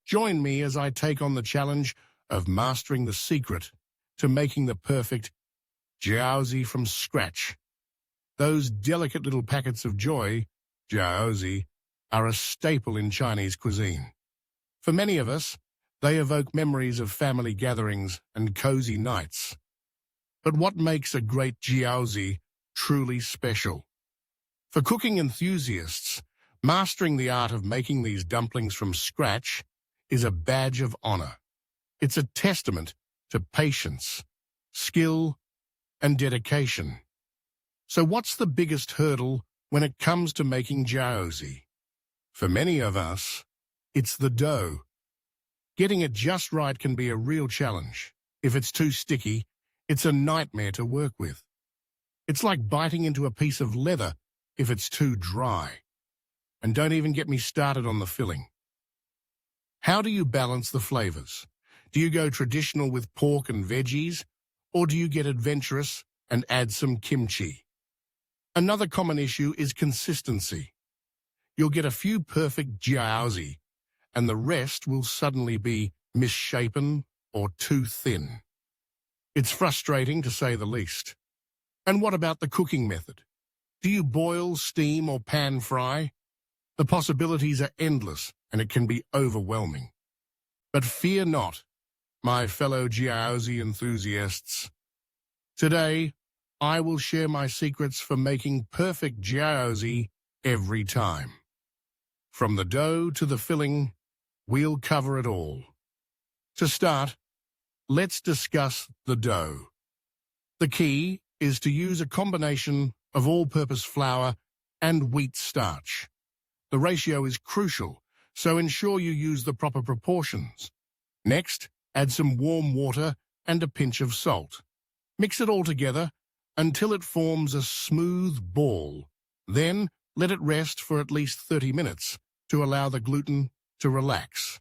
Join me as I take on the challenge of mastering the secret to making the perfect Jiaozi from scratch. Those delicate little packets of joy, Jiaozi, are a staple in Chinese cuisine. For many of us, they evoke memories of family gatherings and cozy nights. But what makes a great Jiaozi truly special? For cooking enthusiasts, mastering the art of making these dumplings from scratch is a badge of honor. It's a testament to patience, skill, and dedication. So what's the biggest hurdle when it comes to making Jiaozi? For many of us, it's the dough. Getting it just right can be a real challenge. If it's too sticky, it's a nightmare to work with. It's like biting into a piece of leather if it's too dry. And don't even get me started on the filling. How do you balance the flavors? Do you go traditional with pork and veggies, or do you get adventurous and add some kimchi? Another common issue is consistency. You'll get a few perfect jiaozi, and the rest will suddenly be misshapen or too thin. It's frustrating to say the least. And what about the cooking method? Do you boil, steam, or pan fry? The possibilities are endless, and it can be overwhelming. But fear not, my fellow Jiaozi enthusiasts. Today, I will share my secrets for making perfect Jiaozi every time. From the dough to the filling, we'll cover it all. To start, let's discuss the dough. The key is to use a combination of all-purpose flour and wheat starch. The ratio is crucial, so ensure you use the proper proportions. Next, add some warm water and a pinch of salt. Mix it all together until it forms a smooth ball. Then, let it rest for at least 30 minutes to allow the gluten to relax.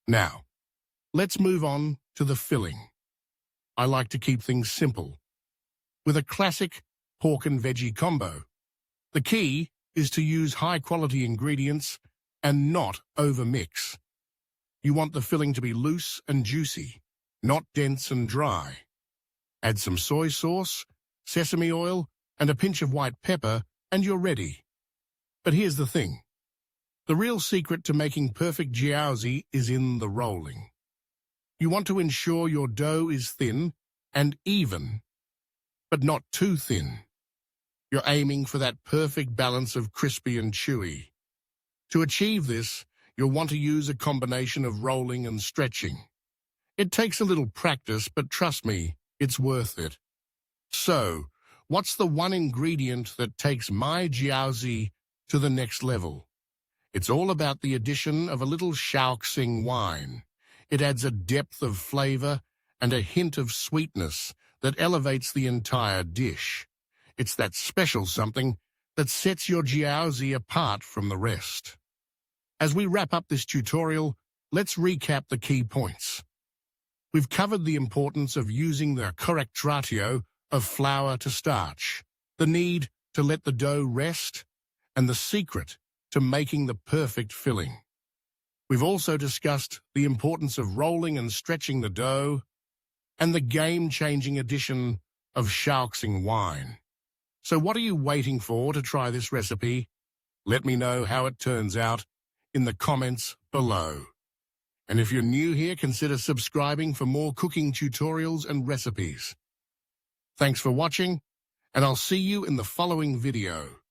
Now, let's move on to the filling. I like to keep things simple, with a classic pork and veggie combo. The key is to use high-quality ingredients and not overmix. You want the filling to be loose and juicy, not dense and dry. Add some soy sauce, sesame oil, and a pinch of white pepper, and you're ready. But here's the thing. The real secret to making perfect jiaozi is in the rolling. You want to ensure your dough is thin and even, but not too thin. You're aiming for that perfect balance of crispy and chewy. To achieve this, you'll want to use a combination of rolling and stretching. It takes a little practice, but trust me, it's worth it. So, what's the one ingredient that takes my jiaozi to the next level? It's all about the addition of a little Shaoxing wine. It adds a depth of flavor and a hint of sweetness that elevates the entire dish. It's that special something that sets your jiaozi apart from the rest. As we wrap up this tutorial, let's recap the key points. We've covered the importance of using the correct ratio of flour to starch, the need to let the dough rest, and the secret to making the perfect filling. We've also discussed the importance of rolling and stretching the dough, and the game-changing addition of Shaoxing wine. So what are you waiting for to try this recipe? Let me know how it turns out in the comments below. And if you're new here, consider subscribing for more cooking tutorials and recipes. Thanks for watching, and I'll see you in the following video.